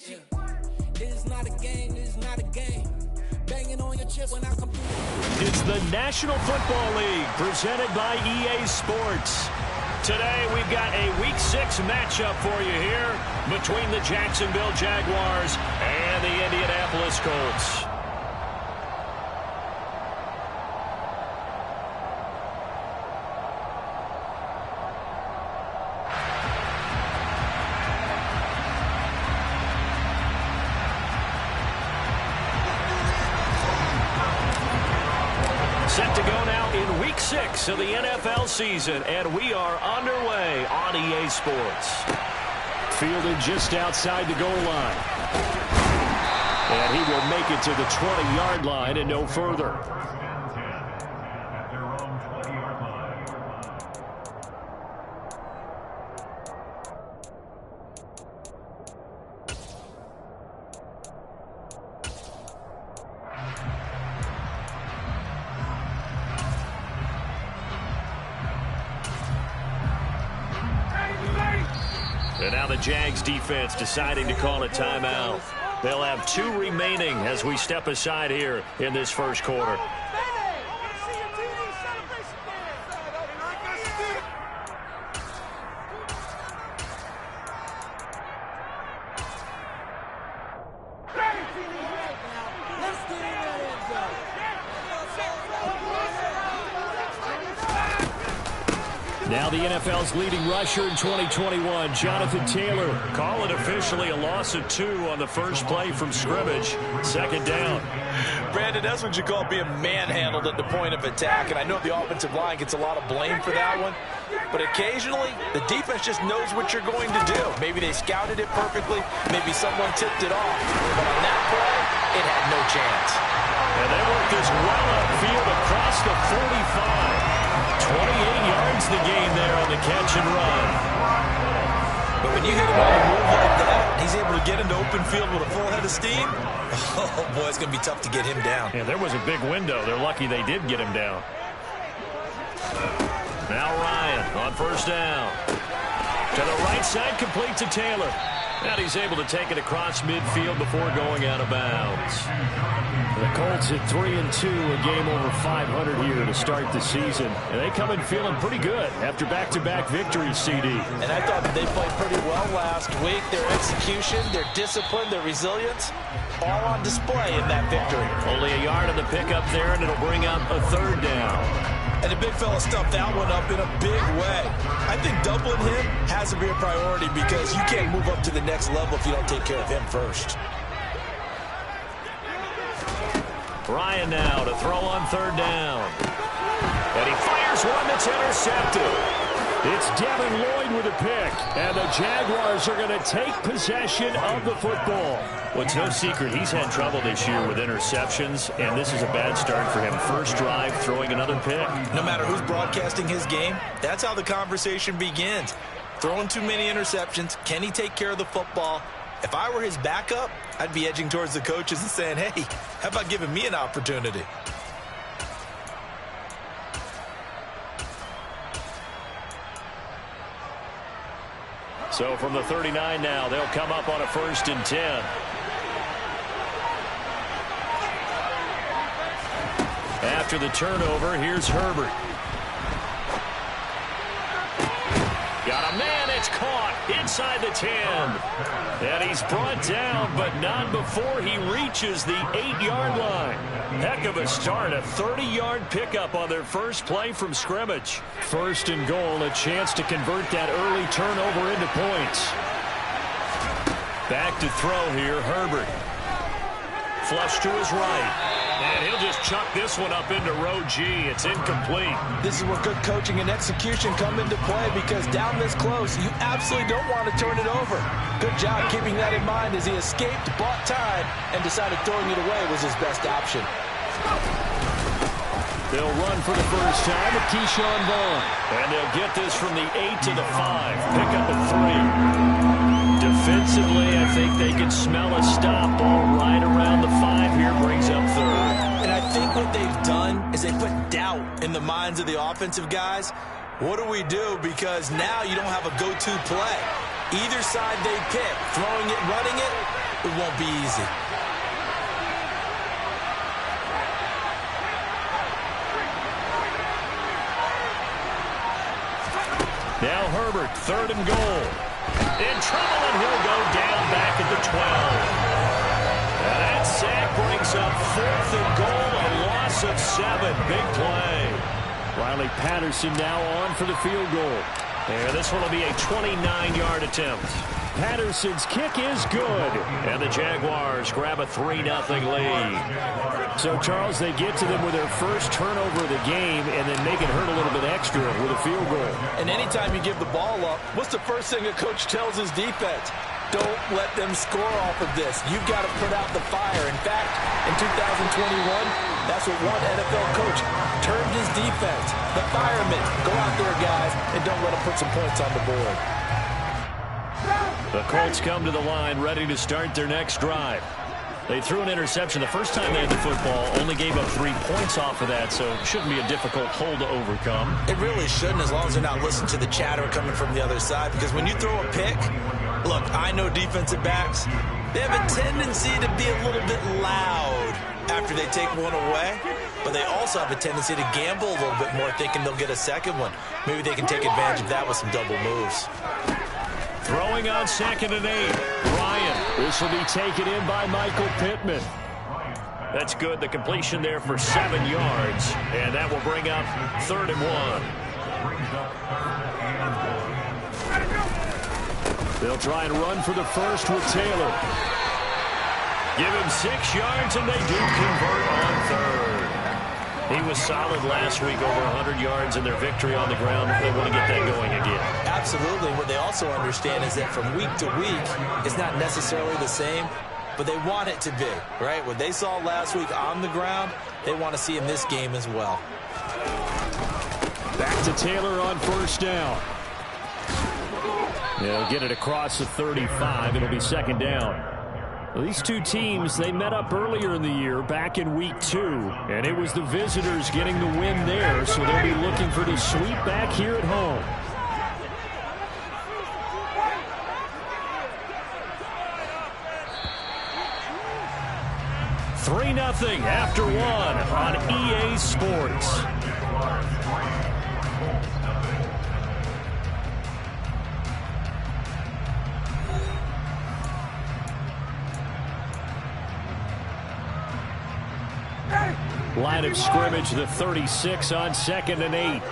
Yeah. This is not a game, this is not a game. Banging on your chest when I come through. It's the National Football League presented by EA Sports. Today we've got a Week 6 matchup for you here between the Jacksonville Jaguars and the Indianapolis Colts. Set to go now in Week 6 of the NFL season, and we are underway on EA Sports. Fielded just outside the goal line. And he will make it to the 20-yard line and no further. And now the Jags defense deciding to call a timeout. They'll have 2 remaining as we step aside here in this first quarter. Now the NFL's leading rusher in 2021, Jonathan Taylor. Call it officially a loss of 2 on the first play from scrimmage. Second down. Brandon, that's what you call being manhandled at the point of attack. And I know the offensive line gets a lot of blame for that one. But occasionally, the defense just knows what you're going to do. Maybe they scouted it perfectly. Maybe someone tipped it off. But on that play, it had no chance. And they work this well upfield across the 45. 28 yards the game there on the catch and run. But when you hit him on a move like that, he's able to get into open field with a full head of steam. Oh, boy, it's going to be tough to get him down. Yeah, there was a big window. They're lucky they did get him down. Now Ryan on first down. To the right side, complete to Taylor. And he's able to take it across midfield before going out of bounds. The Colts at 3-2, a game over 500 here to start the season. And they come in feeling pretty good after back-to-back victories, CD. And I thought that they played pretty well last week. Their execution, their discipline, their resilience, all on display in that victory. Only a yard on the pickup there, and it'll bring up a third down. And the big fella stuffed that one up in a big way. I think doubling him has to be a priority because you can't move up to the next level if you don't take care of him first. Ryan now to throw on third down. And he fires one that's intercepted. It's Devin Lloyd with a pick. And the Jaguars are going to take possession of the football. Well, it's no secret he's had trouble this year with interceptions, and this is a bad start for him. First drive, throwing another pick. No matter who's broadcasting his game, that's how the conversation begins. Throwing too many interceptions, can he take care of the football? If I were his backup, I'd be edging towards the coaches and saying, hey, how about giving me an opportunity? So from the 39 now, they'll come up on a 1st and 10. After the turnover, here's Herbert. Got a man, it's caught inside the 10. And he's brought down, but not before he reaches the 8-yard line. Heck of a start, a 30-yard pickup on their first play from scrimmage. 1st and goal, a chance to convert that early turnover into points. Back to throw here, Herbert. Flush to his right. And he'll just chuck this one up into row G. It's incomplete. This is where good coaching and execution come into play because down this close, you absolutely don't want to turn it over. Good job keeping that in mind as he escaped, bought time, and decided throwing it away was his best option. They'll run for the first time with Keyshawn Vaughn. And they'll get this from the 8 to the 5. Pick up a 3. Defensively, I think they can smell a stop. Ball right around the 5 here, brings up 3rd. And I think what they've done is they put doubt in the minds of the offensive guys. What do we do? Because now you don't have a go-to play. Either side they pick, throwing it, running it, it won't be easy. Now Herbert, 3rd and goal. In trouble, and he'll go down back at the 12. And that sack brings up 4th and goal, a loss of 7. Big play. Riley Patterson now on for the field goal. And this one will be a 29-yard attempt. Patterson's kick is good. And the Jaguars grab a 3-0 lead. So, Charles, they get to them with their first turnover of the game and then make it hurt a little bit extra with a field goal. And anytime you give the ball up, what's the first thing a coach tells his defense? Don't let them score off of this. You've got to put out the fire. In fact, in 2021, that's what one NFL coach termed his defense. The firemen. Go out there, guys, and don't let them put some points on the board. The Colts come to the line ready to start their next drive. They threw an interception the first time they had the football, only gave up 3 points off of that, so it shouldn't be a difficult hole to overcome. It really shouldn't, as long as they're not listening to the chatter coming from the other side, because when you throw a pick, look, I know defensive backs, they have a tendency to be a little bit loud after they take one away, but they also have a tendency to gamble a little bit more, thinking they'll get a second one. Maybe they can take advantage of that with some double moves. Throwing on 2nd and 8. Ryan. This will be taken in by Michael Pittman. That's good. The completion there for 7 yards. And that will bring up 3rd and 1. They'll try and run for the first with Taylor. Give him 6 yards, and they do convert on 3rd. He was solid last week, over 100 yards in their victory on the ground. They want to get that going again. Absolutely. What they also understand is that from week to week, it's not necessarily the same, but they want it to be, right? What they saw last week on the ground, they want to see in this game as well. Back to Taylor on 1st down. They'll get it across the 35. It'll be 2nd down. Well, these two teams, they met up earlier in the year, back in week 2, and it was the visitors getting the win there, so they'll be looking for the sweep back here at home. $3-0 after 1 on EA Sports. Line of scrimmage, the 36 on 2nd and 8.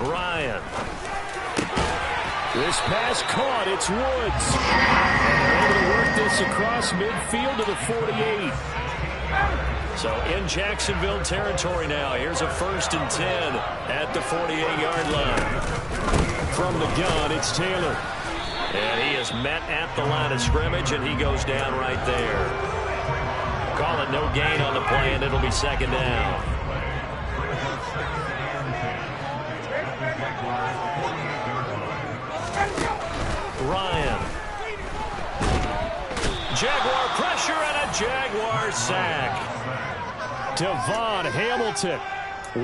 Ryan. This pass caught. It's Woods. And they're able to work this across midfield to the 48. So in Jacksonville territory now. Here's a 1st and 10 at the 48-yard line. From the gun, it's Taylor. And he is met at the line of scrimmage, and he goes down right there. Call it no gain on the play, and it'll be 2nd down. Ryan. Jaguar pressure and a Jaguar sack. Devon Hamilton.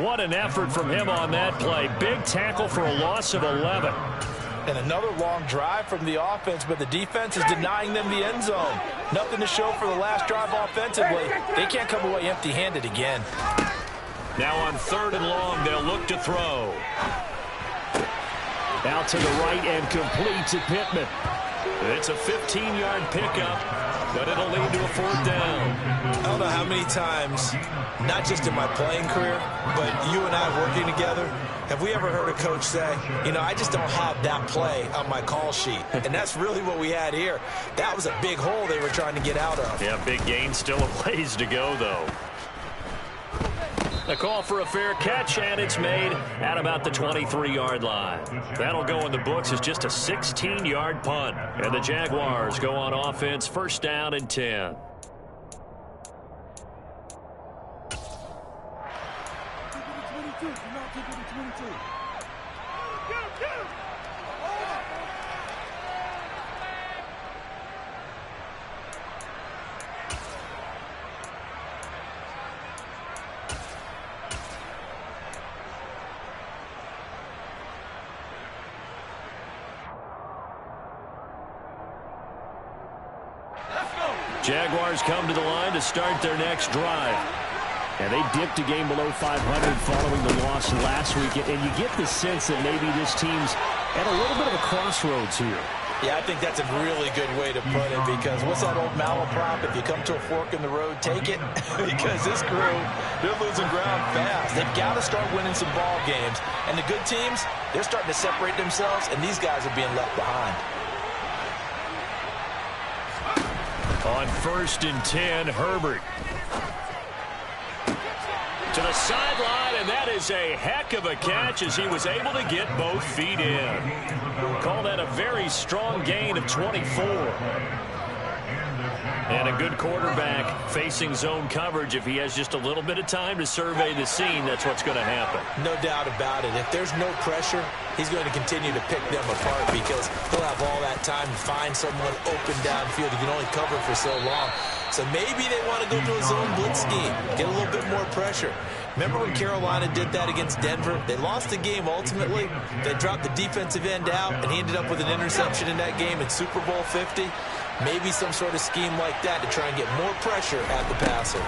What an effort from him on that play. Big tackle for a loss of 11. And another long drive from the offense, but the defense is denying them the end zone. Nothing to show for the last drive offensively. They can't come away empty-handed again. Now on 3rd and long, they'll look to throw. Out to the right and complete to Pittman. It's a 15-yard pickup, but it'll lead to a 4th down. I don't know how many times, not just in my playing career, but you and I working together, have we ever heard a coach say, you know, I just don't have that play on my call sheet. And that's really what we had here. That was a big hole they were trying to get out of. Yeah, big gain, still a ways to go, though. A call for a fair catch, and it's made at about the 23-yard line. That'll go in the books as just a 16-yard punt. And the Jaguars go on offense, 1st down and 10. Jaguars come to the line to start their next drive. And they dipped a game below 500 following the loss last week. And you get the sense that maybe this team's at a little bit of a crossroads here. Yeah, I think that's a really good way to put it, because what's that old malaprop? If you come to a fork in the road, take it. Because this crew, they're losing ground fast. They've got to start winning some ball games. And the good teams, they're starting to separate themselves, and these guys are being left behind. On 1st and 10, Herbert. To the sideline, and that is a heck of a catch as he was able to get both feet in. Call that a very strong gain of 24. And a good quarterback facing zone coverage. If he has just a little bit of time to survey the scene, that's what's going to happen. No doubt about it. If there's no pressure, he's going to continue to pick them apart, because he'll have all that time to find someone open downfield. He can only cover for so long. So maybe they want to go to a zone blitz scheme, get a little bit more pressure. Remember when Carolina did that against Denver? They lost the game ultimately. They dropped the defensive end out, and he ended up with an interception in that game in Super Bowl 50. Maybe some sort of scheme like that to try and get more pressure at the passer.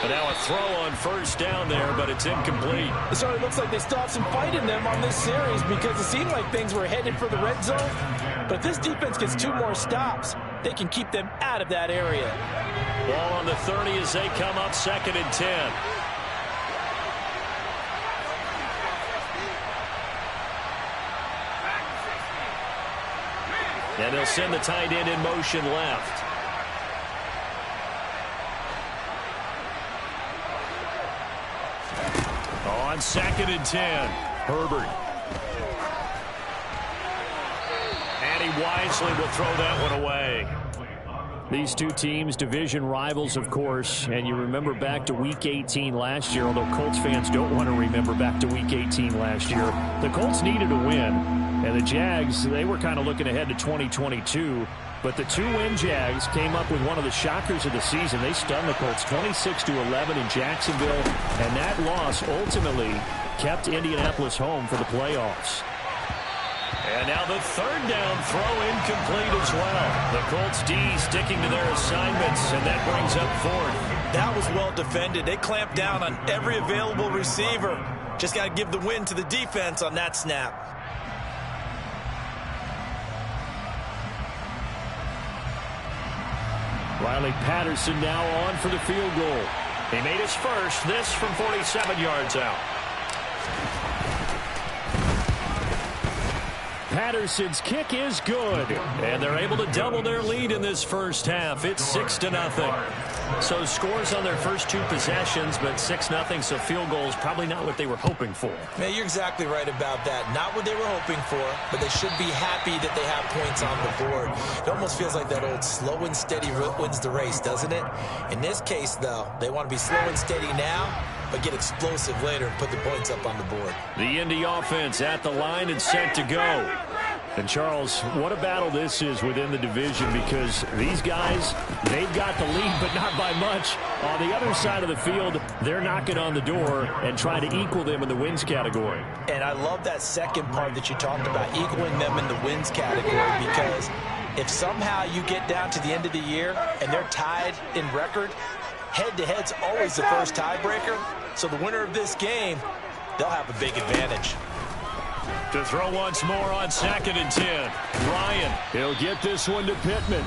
And now a throw on 1st down there, but it's incomplete. It certainly looks like they stopped some fight in them on this series, because it seemed like things were headed for the red zone. But if this defense gets 2 more stops, they can keep them out of that area. Ball on the 30 as they come up 2nd and 10. And they'll send the tight end in motion left. On 2nd and 10, Herbert. And he wisely will throw that one away. These two teams, division rivals, of course, and you remember back to Week 18 last year, although Colts fans don't want to remember back to Week 18 last year. The Colts needed a win, and the Jags, they were kind of looking ahead to 2022, but the 2-win Jags came up with one of the shockers of the season. They stunned the Colts 26-11 in Jacksonville, and that loss ultimately kept Indianapolis home for the playoffs. And now the 3rd down throw incomplete as well. The Colts D sticking to their assignments, and that brings up 4th. That was well defended. They clamped down on every available receiver. Just got to give the win to the defense on that snap. Riley Patterson now on for the field goal. He made his first, this from 47 yards out. Patterson's kick is good, and they're able to double their lead in this first half. It's 6-0. So scores on their first 2 possessions, but 6-0, so field goals probably not what they were hoping for. Man, you're exactly right about that. Not what they were hoping for, but they should be happy that they have points on the board. It almost feels like that old slow and steady wins the race, doesn't it? In this case, though, they want to be slow and steady now, but get explosive later and put the points up on the board. The Indy offense at the line and set to go. And, Charles, what a battle this is within the division, because these guys, they've got the lead, but not by much. On the other side of the field, they're knocking on the door and trying to equal them in the wins category. And I love that second part that you talked about, equaling them in the wins category, because if somehow you get down to the end of the year and they're tied in record, head-to-head's always the first tiebreaker. So the winner of this game, they'll have a big advantage. To throw once more on 2nd and 10. Ryan, he'll get this one to Pittman.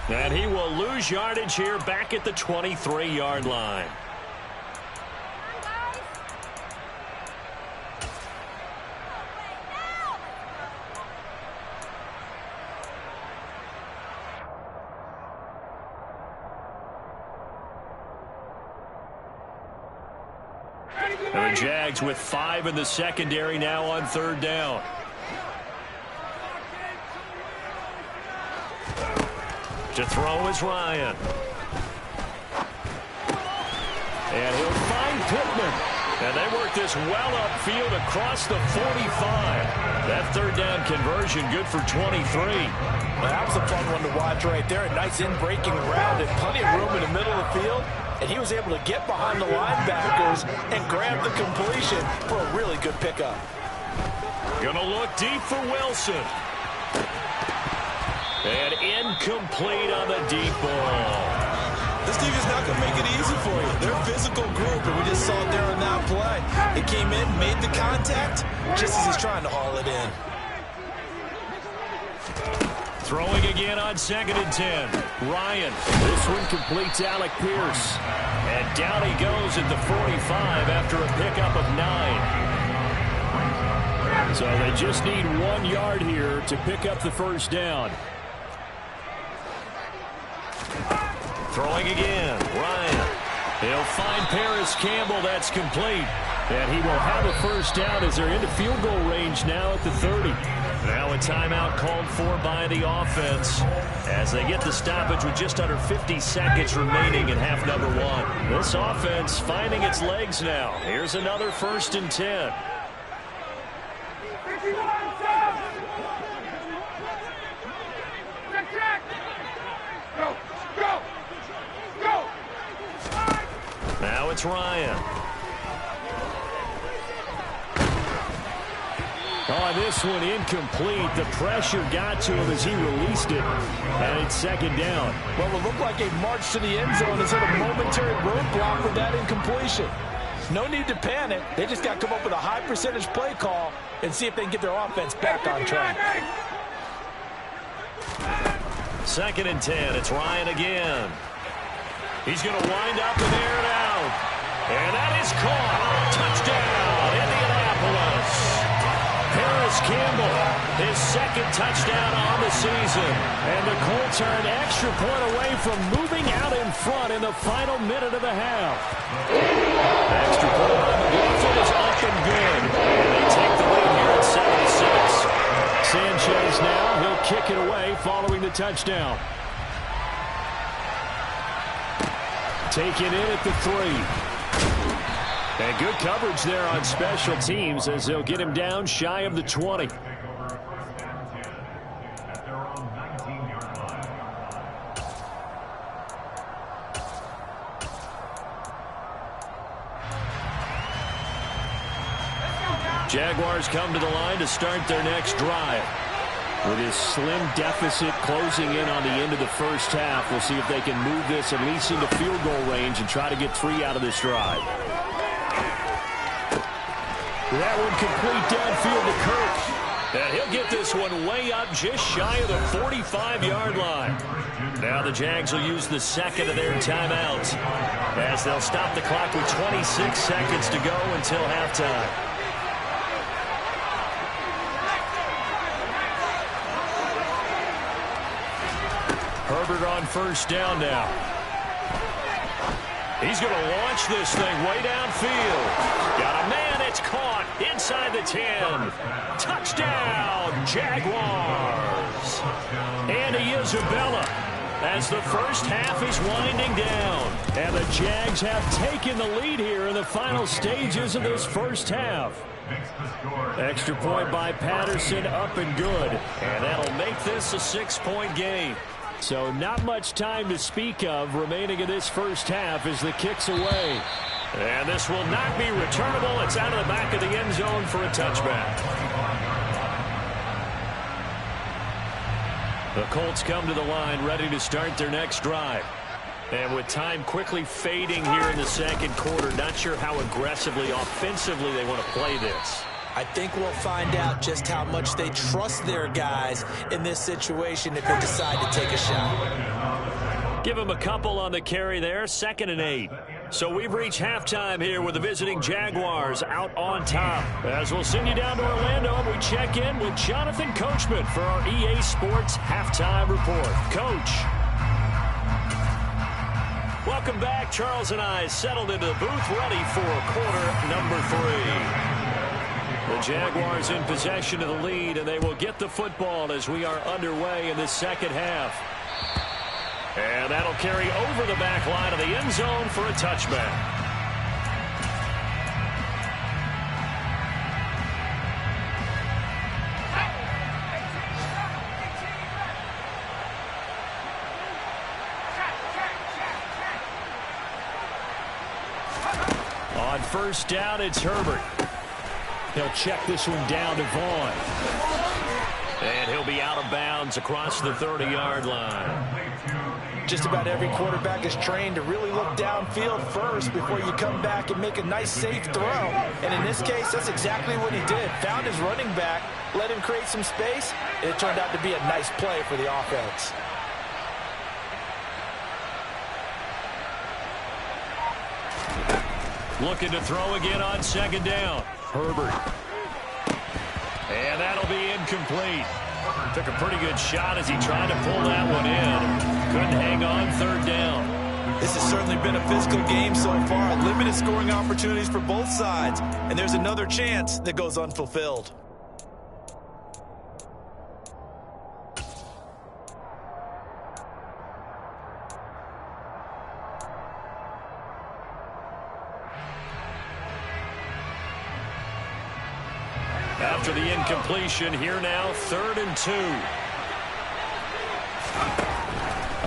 And he will lose yardage here back at the 23-yard line. And the Jags with 5 in the secondary now on 3rd down. To throw is Ryan. And he'll find Pittman. And they work this well upfield across the 45. That 3rd down conversion good for 23. Well, that was a fun one to watch right there. A nice in-breaking route and plenty of room in the middle of the field. And he was able to get behind the linebackers and grab the completion for a really good pickup. Gonna look deep for Wilson. And incomplete on the deep ball. This team is not going to make it easy for you. They're a physical group, and we just saw it there on that play. It came in, made the contact, just as he's trying to haul it in. Throwing again on 2nd and 10. Ryan. This one completes Alec Pierce. And down he goes at the 45 after a pickup of 9. So they just need 1 yard here to pick up the first down. Throwing again, Ryan. He'll find Paris Campbell. That's complete. And he will have a first down as they're into field goal range now at the 30. Now a timeout called for by the offense as they get the stoppage with just under 50 seconds remaining in half number 1. This offense finding its legs now. Here's another 1st and 10. Now it's Ryan. Oh, this one incomplete. The pressure got to him as he released it. And it's 2nd down. Well, it looked like a march to the end zone is hit a momentary roadblock with that incompletion. No need to panic. They just got to come up with a high percentage play call and see if they can get their offense back on track. 2nd and 10. It's Ryan again. He's going to wind up and air it out. And that is caught. Touchdown, Indianapolis. Paris Campbell, his 2nd touchdown on the season. And the Colts are an extra point away from moving out in front in the final minute of the half. Extra point on the bluffing is up and good. And they take the lead here at 7-6. Sanchez now, he'll kick it away following the touchdown. Taken in at the 3. And good coverage there on special teams as they'll get him down shy of the 20. Jaguars come to the line to start their next drive. With his slim deficit closing in on the end of the first half, we'll see if they can move this at least into field goal range and try to get 3 out of this drive. That one complete downfield to Kirk. And he'll get this one way up just shy of the 45-yard line. Now the Jags will use the 2nd of their timeouts as they'll stop the clock with 26 seconds to go until halftime. Herbert on 1st down now. He's going to launch this thing way downfield. Got a man, it's caught inside the 10. Touchdown, Jaguars. Andy Isabella as the first half is winding down. And the Jags have taken the lead here in the final stages of this first half. Extra point by Patterson, up and good. And that'll make this a 6-point game. So not much time to speak of remaining in this first half as the kick's away. And this will not be returnable. It's out of the back of the end zone for a touchback. The Colts come to the line ready to start their next drive. And with time quickly fading here in the 2nd quarter, not sure how aggressively, offensively they want to play this. I think we'll find out just how much they trust their guys in this situation if they decide to take a shot. Give them a couple on the carry there, 2nd and 8. So we've reached halftime here with the visiting Jaguars out on top. As we'll send you down to Orlando, and we check in with Jonathan Coachman for our EA Sports Halftime Report. Coach. Welcome back. Charles and I settled into the booth ready for quarter number 3. The Jaguars in possession of the lead, and they will get the football as we are underway in this 2nd half. And that'll carry over the back line of the end zone for a touchback. On 1st down, it's Herbert. He'll check this one down to Vaughn. And he'll be out of bounds across the 30-yard line. Just about every quarterback is trained to really look downfield first before you come back and make a nice, safe throw. And in this case, that's exactly what he did. Found his running back, let him create some space, and it turned out to be a nice play for the offense. Looking to throw again on second down. Herbert. And that'll be incomplete. Took a pretty good shot as he tried to pull that one in. Couldn't hang on third down. This has certainly been a physical game so far. Limited scoring opportunities for both sides. And there's another chance that goes unfulfilled. After the incompletion, here now, 3rd and 2.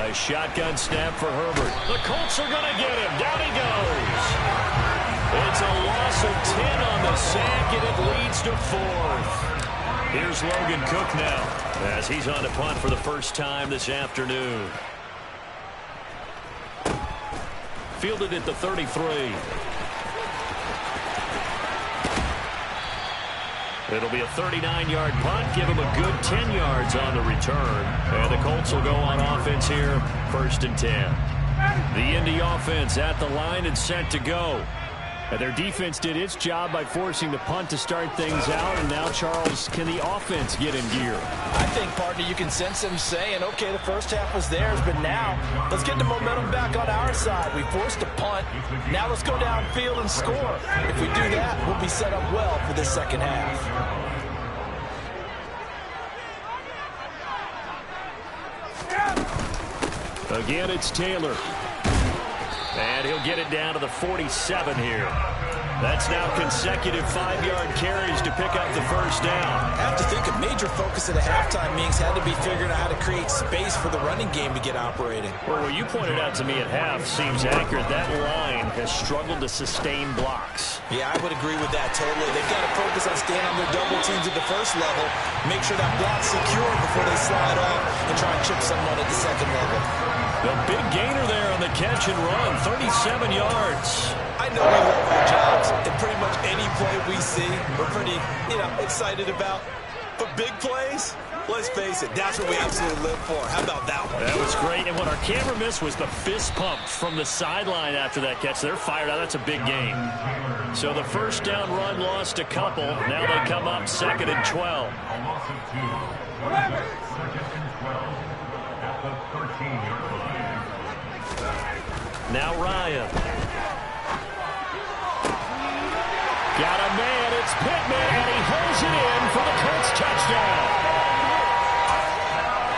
A shotgun snap for Herbert. The Colts are going to get him. Down he goes. It's a loss of 10 on the sack, and it leads to 4th. Here's Logan Cook now, as he's on to punt for the first time this afternoon. Fielded at the 33. It'll be a 39-yard punt. Give him a good 10 yards on the return. And the Colts will go on offense here, 1st and 10. The Indy offense at the line and set to go. And their defense did its job by forcing the punt to start things out. And now, Charles, can the offense get in gear? I think, partner, you can sense them saying, okay, the first half was theirs, but now let's get the momentum back on our side. We forced a punt. Now let's go downfield and score. If we do that, we'll be set up well for this second half. Again, it's Taylor. And he'll get it down to the 47 here. That's now consecutive 5-yard carries to pick up the first down. I have to think a major focus of the halftime meetings had to be figuring out how to create space for the running game to get operating. Well, what you pointed out to me at half seems accurate. That line has struggled to sustain blocks. Yeah, I would agree with that totally. They've got to focus on staying on their double teams at the first level, make sure that block's secure before they slide off and try and chip someone at the second level. The big gainer there on the catch and run, 37 yards. I know we love our jobs, and pretty much any play we see, we're pretty, excited about. But big plays, let's face it, that's what we absolutely live for. How about that one? That was great, and what our camera missed was the fist pump from the sideline after that catch. They're fired out. That's a big gain. So the first down run lost a couple. Now they come up 2nd and 12. Now Ryan. Got a man, it's Pittman, and he holds it in for the Colts touchdown.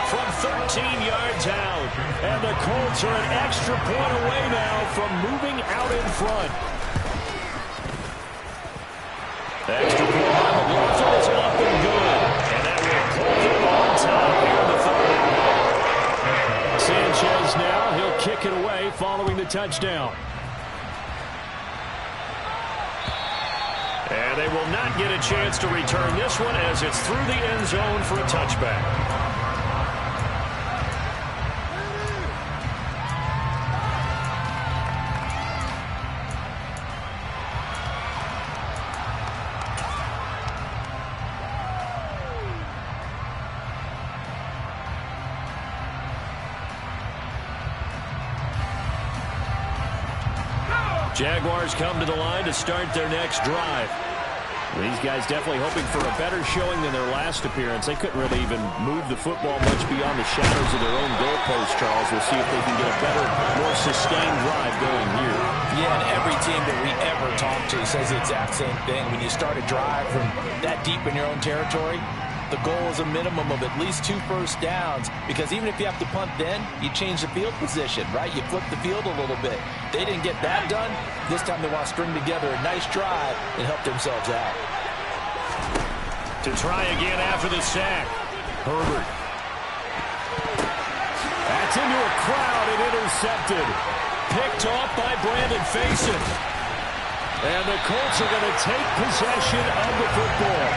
From 13 yards out, and the Colts are an extra point away now from moving out in front. Extra point by McLaughlin is up and good, and that will pull them on top here in the 3rd. Sanchez now, he'll kick it away following the touchdown. And they will not get a chance to return this one as it's through the end zone for a touchback. Jaguars come to the line to start their next drive. These guys definitely hoping for a better showing than their last appearance. They couldn't really even move the football much beyond the shadows of their own goalpost, Charles. We'll see if they can get a better, more sustained drive going here. Yeah, and every team that we ever talk to says the exact same thing. When you start a drive from that deep in your own territory, the goal is a minimum of at least 2 first downs, because even if you have to punt then, you change the field position, right? You flip the field a little bit. They didn't get that done. This time they want to string together a nice drive and help themselves out. To try again after the sack, Herbert. That's into a crowd and intercepted. Picked off by Brandon Facyson. And the Colts are going to take possession of the football.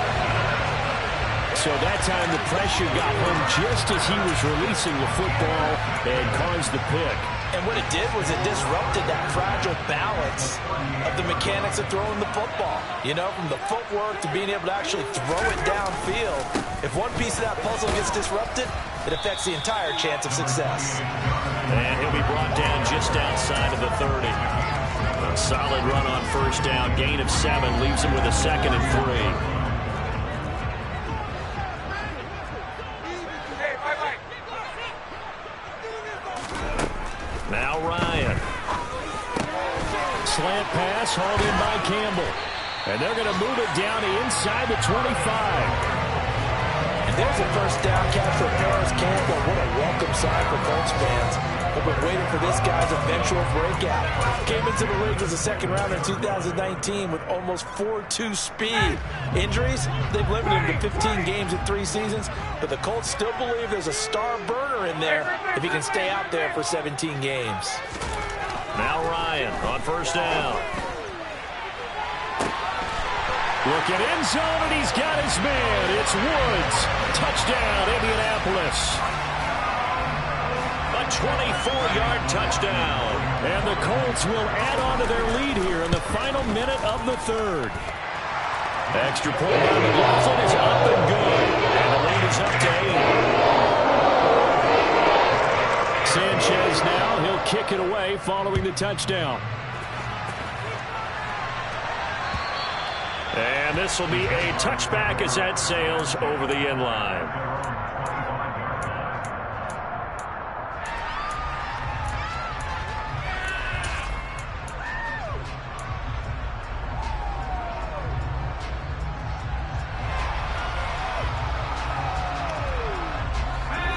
So that time the pressure got home just as he was releasing the football and caused the pick. And what it did was it disrupted that fragile balance of the mechanics of throwing the football. You know, from the footwork to being able to actually throw it downfield. If one piece of that puzzle gets disrupted, it affects the entire chance of success. And he'll be brought down just outside of the 30. A solid run on first down. Gain of 7 leaves him with a 2nd and 3. Now Ryan. Slant pass hauled in by Campbell. And they're going to move it down to inside the 25. And there's a first down catch for Paris Campbell. What a welcome sign for Colts fans. We've been waiting for this guy's eventual breakout. Came into the league as a second rounder in 2019 with almost 4.2 speed. Injuries, they've limited him to 15 games in 3 seasons, but the Colts still believe there's a star burner in there if he can stay out there for 17 games. Now Ryan on first down. Looking end zone, and he's got his man. It's Woods. Touchdown, Indianapolis. A 24-yard touchdown. And the Colts will add on to their lead here in the final minute of the 3rd. Extra point by McLaughlin is up and good. And the lead is up to 8. Sanchez now, he'll kick it away following the touchdown. And this will be a touchback as that sails over the end line.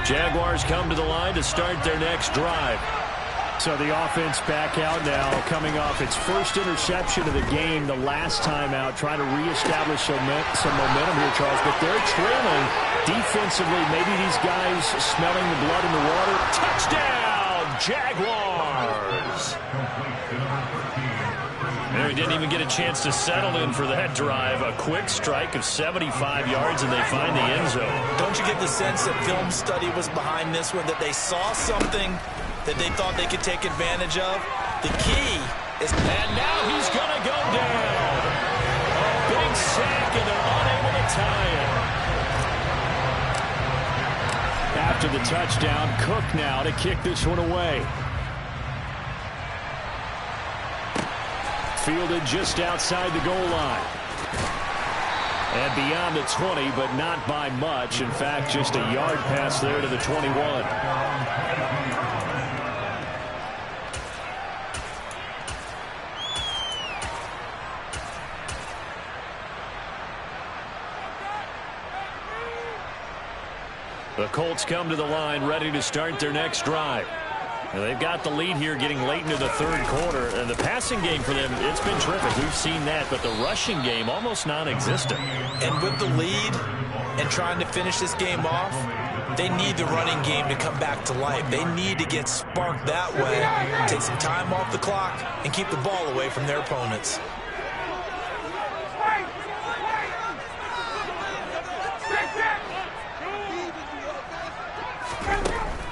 Jaguars come to the line to start their next drive. So the offense back out now, coming off its first interception of the game the last time out, trying to reestablish some momentum here, Charles. But they're trailing defensively. Maybe these guys smelling the blood in the water. Touchdown, Jaguars! They didn't even get a chance to settle in for that drive. A quick strike of 75 yards, and they find the end zone. Don't you get the sense that film study was behind this one, that they saw something that they thought they could take advantage of? The key is... And now he's going to go down. A big sack, and they're unable to tie it. After the touchdown, Cook now to kick this one away. Fielded just outside the goal line. And beyond the 20, but not by much. In fact, just a yard pass there to the 21. The Colts come to the line ready to start their next drive. And they've got the lead here getting late into the 3rd quarter. And the passing game for them, it's been terrific. We've seen that. But the rushing game, almost non-existent. And with the lead and trying to finish this game off, they need the running game to come back to life. They need to get sparked that way, take some time off the clock, and keep the ball away from their opponents.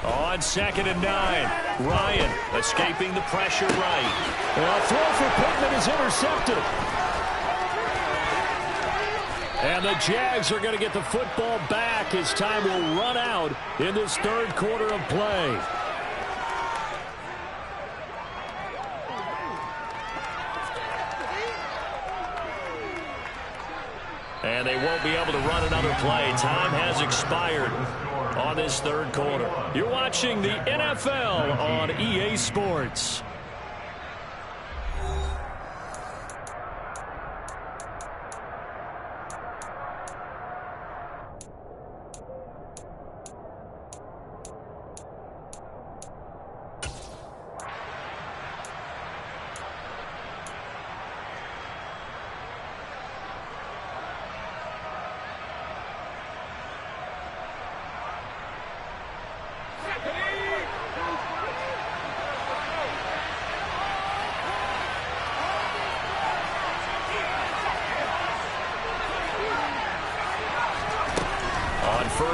On 2nd and 9, Ryan escaping the pressure right. A throw for Pittman is intercepted. And the Jags are going to get the football back as time will run out in this 3rd quarter of play. And they won't be able to run another play. Time has expired on this 3rd quarter. You're watching the NFL on EA Sports.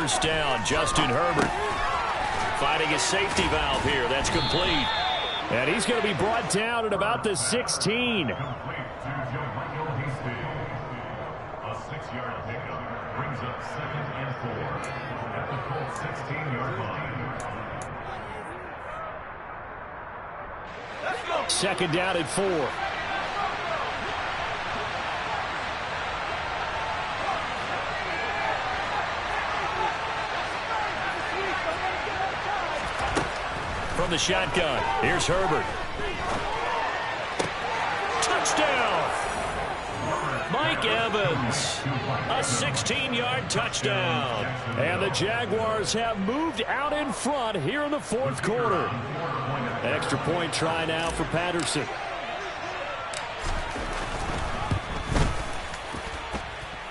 first down. Justin Herbert finding a safety valve here. That's complete. And he's going to be brought down at about the 16. A 6-yard pickup brings up 2nd and 4 at the Colts 16-yard line. Second down at 4. From the shotgun, here's Herbert. Touchdown! Mike Evans, a 16-yard touchdown. And the Jaguars have moved out in front here in the fourth quarter. Extra point try now for Patterson.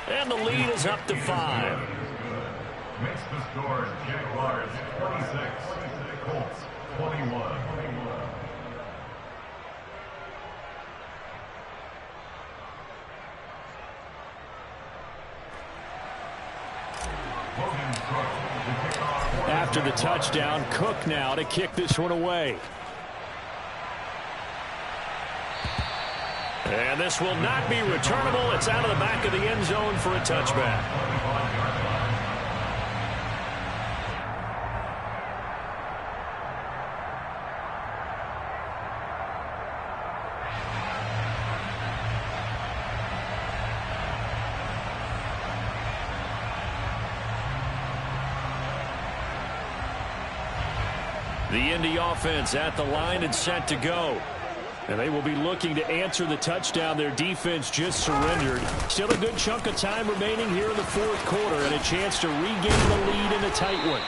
And the lead is up to 5. Makes the score Jaguars 26, Colts 21. After the touchdown, Cook now to kick this one away. And this will not be returnable. It's out of the back of the end zone for a touchback. The Indy offense at the line and set to go. And they will be looking to answer the touchdown their defense just surrendered. Still a good chunk of time remaining here in the fourth quarter and a chance to regain the lead in a tight one.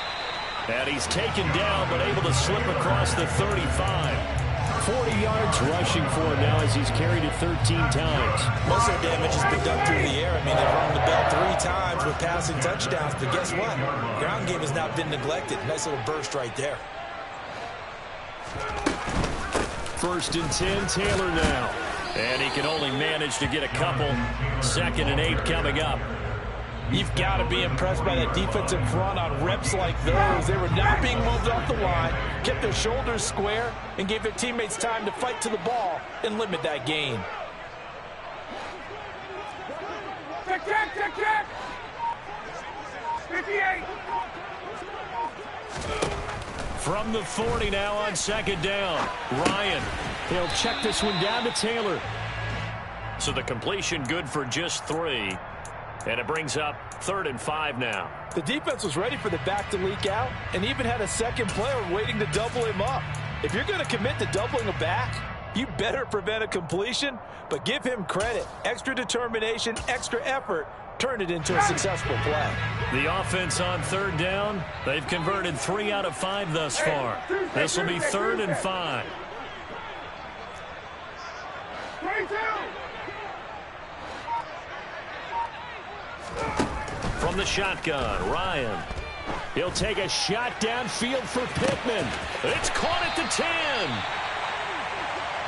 And he's taken down but able to slip across the 35. 40 yards rushing for him now as he's carried it 13 times. Most of the damage has been done through the air. I mean, they've rung the bell 3 times with passing touchdowns. But guess what? Ground game has not been neglected. Nice little burst right there. First and 10, Taylor now. And he can only manage to get a couple. 2nd and 8 coming up. You've got to be impressed by that defensive front on reps like those. They were not being moved off the line, kept their shoulders square, and gave their teammates time to fight to the ball and limit that gain. Check. 58. From the 40 now on 2nd down. Ryan, he'll check this one down to Taylor. So the completion good for just 3. And it brings up 3rd and 5 now. The defense was ready for the back to leak out and even had a second player waiting to double him up. If you're going to commit to doubling a back, you better prevent a completion, but give him credit. Extra determination, extra effort, turned it into a successful play. The offense on 3rd down, they've converted 3 out of 5 thus far. This will be 3rd and 5. 22. From the shotgun, Ryan. He'll take a shot downfield for Pittman. It's caught at the 10.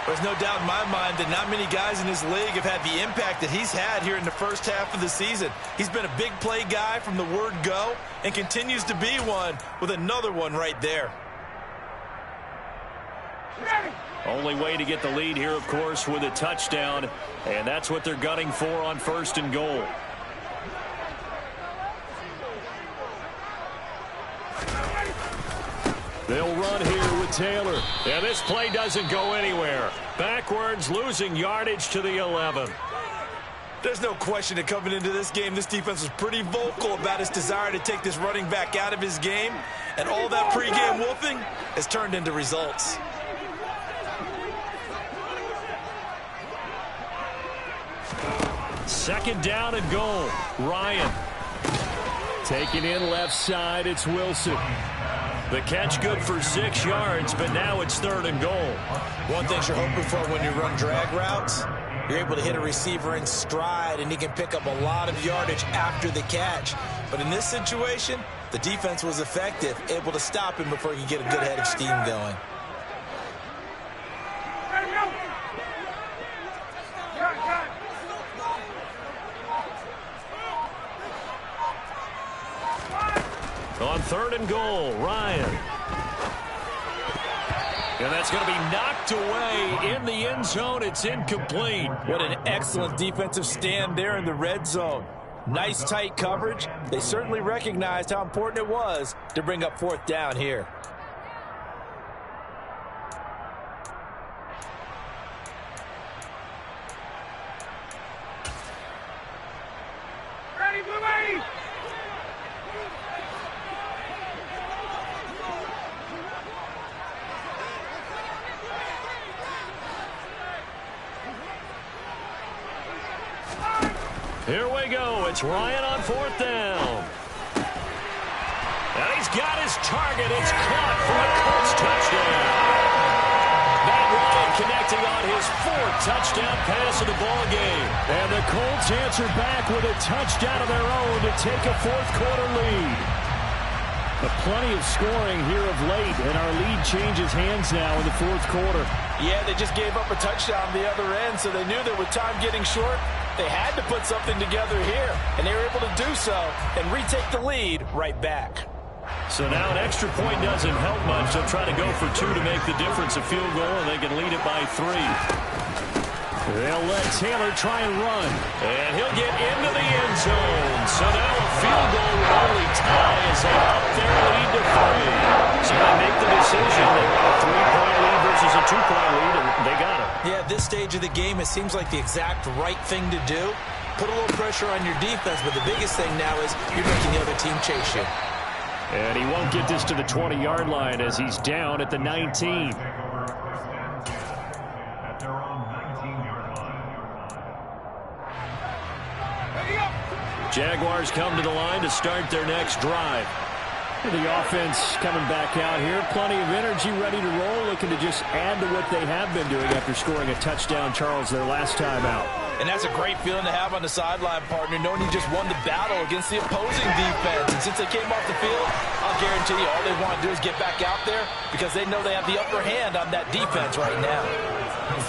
There's no doubt in my mind that not many guys in this league have had the impact that he's had here in the first half of the season. He's been a big play guy from the word go and continues to be one with another one right there. Only way to get the lead here, of course, with a touchdown, and that's what they're gunning for on 1st and goal. They'll run here with Taylor. And this play doesn't go anywhere. Backwards, losing yardage to the 11. There's no question that coming into this game, this defense was pretty vocal about its desire to take this running back out of his game. And all that pregame wolfing has turned into results. Second down and goal. Ryan. Taking in left side, it's Wilson. The catch good for 6 yards, but now it's 3rd and goal. One thing you're hoping for when you run drag routes, you're able to hit a receiver in stride, and he can pick up a lot of yardage after the catch. But in this situation, the defense was effective, able to stop him before he could get a good head of steam going. 3rd and goal. Ryan. And that's going to be knocked away in the end zone. It's incomplete. What an excellent defensive stand there in the red zone. Nice tight coverage. They certainly recognized how important it was to bring up 4th down here. Here we go. It's Ryan on 4th down. And he's got his target. It's caught for a Colts touchdown. Matt Ryan connecting on his 4th touchdown pass of the ball game. And the Colts answer back with a touchdown of their own to take a 4th quarter lead. But plenty of scoring here of late, and our lead changes hands now in the 4th quarter. Yeah, they just gave up a touchdown on the other end, so they knew that with time getting short, they had to put something together here, and they were able to do so and retake the lead right back. So now an extra point doesn't help much. They'll try to go for 2 to make the difference a field goal, and they can lead it by 3. They'll let Taylor try and run. And he'll get into the end zone. So now a field goal will only tie as they up their lead to 3. So they make the decision. They want a 3-point lead versus a 2-point lead, and they got it. Yeah, at this stage of the game, it seems like the exact right thing to do. Put a little pressure on your defense, but the biggest thing now is you're making the other team chase you. And he won't get this to the 20-yard line as he's down at the 19. Jaguars come to the line to start their next drive. The offense coming back out here. Plenty of energy, ready to roll, looking to just add to what they have been doing after scoring a touchdown, Charles, their last time out. And that's a great feeling to have on the sideline, partner, knowing you just won the battle against the opposing defense. And since they came off the field, I'll guarantee you all they want to do is get back out there because they know they have the upper hand on that defense right now.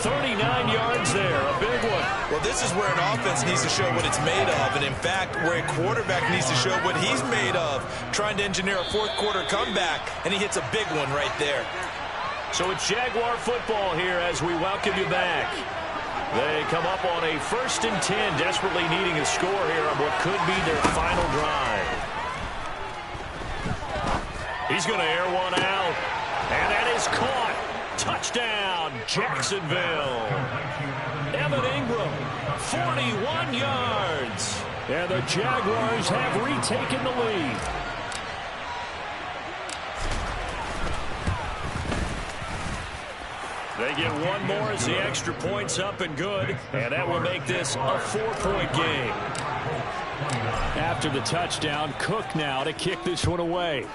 39 yards there, a big one. Well, this is where an offense needs to show what it's made of, and in fact, where a quarterback needs to show what he's made of, trying to engineer a 4th quarter comeback, and he hits a big one right there. So it's Jaguar football here as we welcome you back. They come up on a 1st and 10, desperately needing a score here on what could be their final drive. He's going to air one out, and that is caught. Touchdown, Jacksonville. Evan Ingram, 41 yards. And the Jaguars have retaken the lead. They get one more as the extra point's up and good, and that will make this a 4-point game. After the touchdown, Cook now to kick this one away.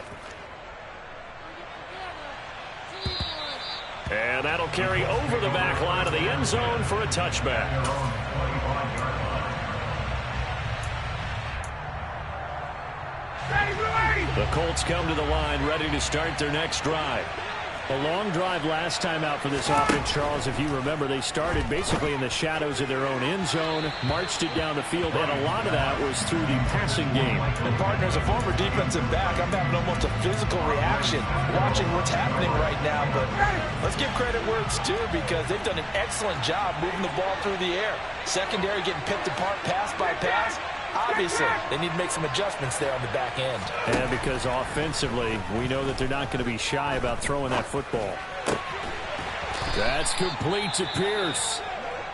And that'll carry over the back line of the end zone for a touchback. The Colts come to the line ready to start their next drive. A long drive last time out for this offense, Charles. If you remember, they started basically in the shadows of their own end zone, marched it down the field, and a lot of that was through the passing game. And, partner, as a former defensive back, I'm having almost a physical reaction watching what's happening right now. But let's give credit where it's due because they've done an excellent job moving the ball through the air. Secondary getting picked apart pass by pass. Obviously, they need to make some adjustments there on the back end. And because offensively, we know that they're not going to be shy about throwing that football. That's complete to Pierce.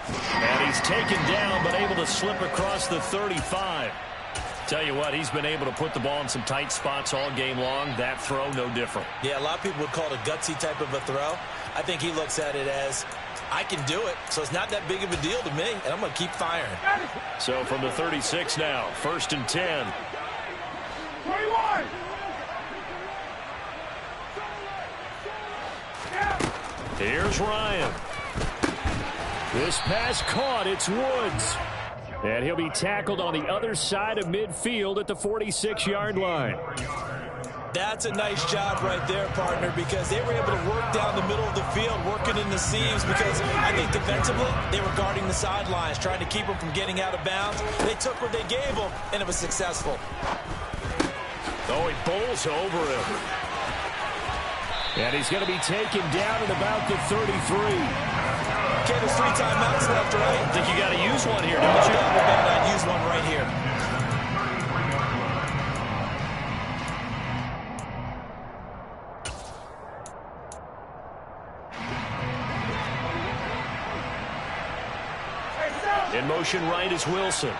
And he's taken down, but able to slip across the 35. Tell you what, he's been able to put the ball in some tight spots all game long. That throw, no different. Yeah, a lot of people would call it a gutsy type of a throw. I think he looks at it as, I can do it, so it's not that big of a deal to me, and I'm going to keep firing. So from the 36 now, 1st and 10. 21. Here's Ryan. This pass caught. It's Woods. And he'll be tackled on the other side of midfield at the 46-yard line. That's a nice job right there, partner, because they were able to work down the middle of the field, working in the seams, because I think defensively they were guarding the sidelines, trying to keep them from getting out of bounds. They took what they gave them, and it was successful. Oh, he bowls over him. And he's going to be taken down at about the 33. Okay, there's 3 timeouts left, right? I think you got to use one here, don't you? I'd use one right here. In motion right is Wilson.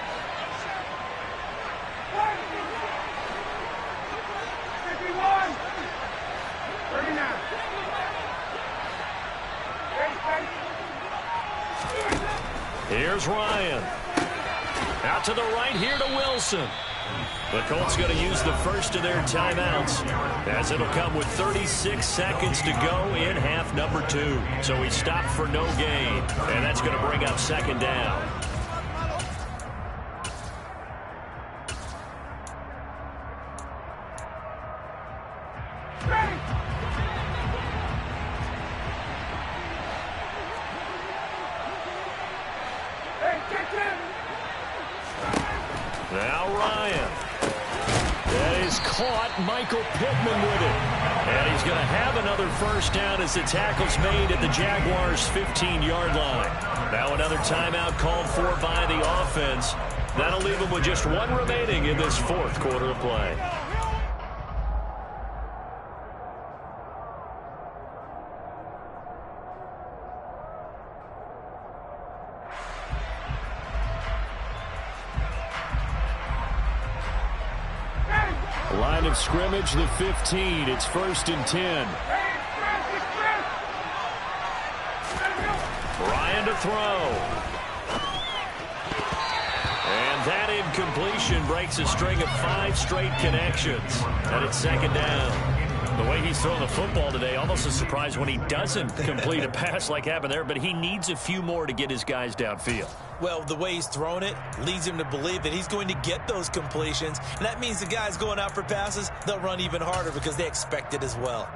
Here's Ryan. Out to the right here to Wilson. The Colts going to use the first of their timeouts, as it'll come with 36 seconds to go in half number 2. So he stopped for no gain, and that's going to bring up second down. Now Ryan. That is caught. Michael Pittman with it. And he's going to have another first down as the tackle's made at the Jaguars' 15-yard line. Now another timeout called for by the offense. That'll leave them with just 1 remaining in this 4th quarter of play. Line of scrimmage, the 15. It's 1st and 10. Ryan to throw. And that incompletion breaks a string of 5 straight connections. And it's second down. The way he's throwing the football today, almost a surprise when he doesn't complete a pass like happened there, but he needs a few more to get his guys downfield. Well, the way he's thrown it leads him to believe that he's going to get those completions. And that means the guys going out for passes, they'll run even harder because they expect it as well.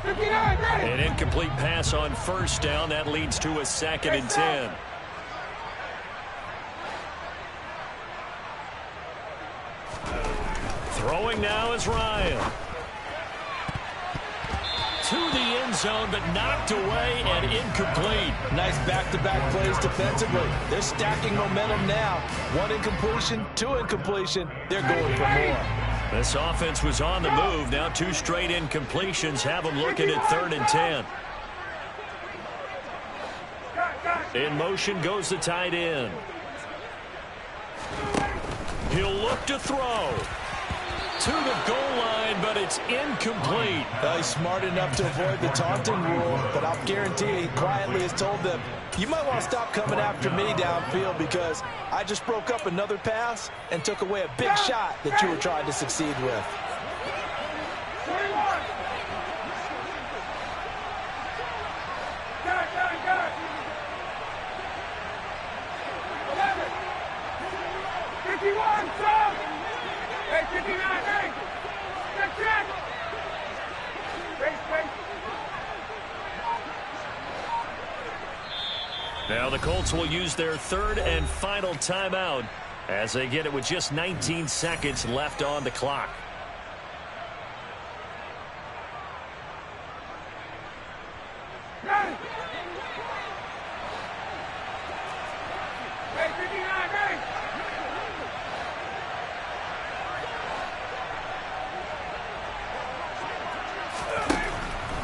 An incomplete pass on first down. That leads to a 2nd and 10. Throwing now is Ryan. To the end zone, but knocked away and incomplete. Nice back-to-back plays defensively. They're stacking momentum now. 1 incompletion, 2 incompletion. They're going for more. This offense was on the move. Now 2 straight incompletions have them looking at 3rd and 10. In motion goes the tight end. He'll look to throw. To the goal line, but it's incomplete. Well, he's smart enough to avoid the taunting rule, but I'll guarantee he quietly has told them, you might want to stop coming after me downfield because I just broke up another pass and took away a big shot that you were trying to succeed with. Now the Colts will use their 3rd and final timeout as they get it with just 19 seconds left on the clock.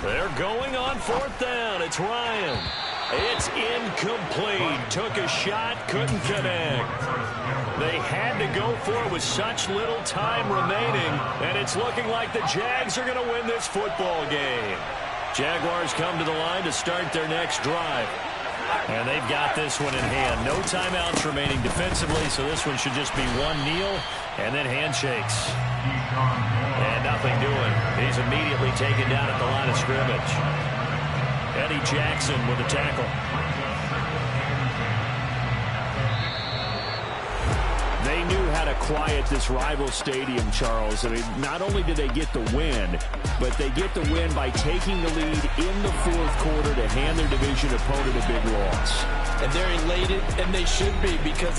They're going on 4th down. It's Ryan. It's incomplete. Took a shot, couldn't connect. They had to go for it with such little time remaining, and it's looking like the Jags are going to win this football game. Jaguars come to the line to start their next drive. And they've got this one in hand. No timeouts remaining defensively, so this one should just be 1 kneel and then handshakes. And nothing doing. He's immediately taken down at the line of scrimmage. Eddie Jackson with a tackle. They knew how to quiet this rival stadium, Charles. I mean, not only did they get the win, but they get the win by taking the lead in the 4th quarter to hand their division opponent a big loss. And they're elated, and they should be, because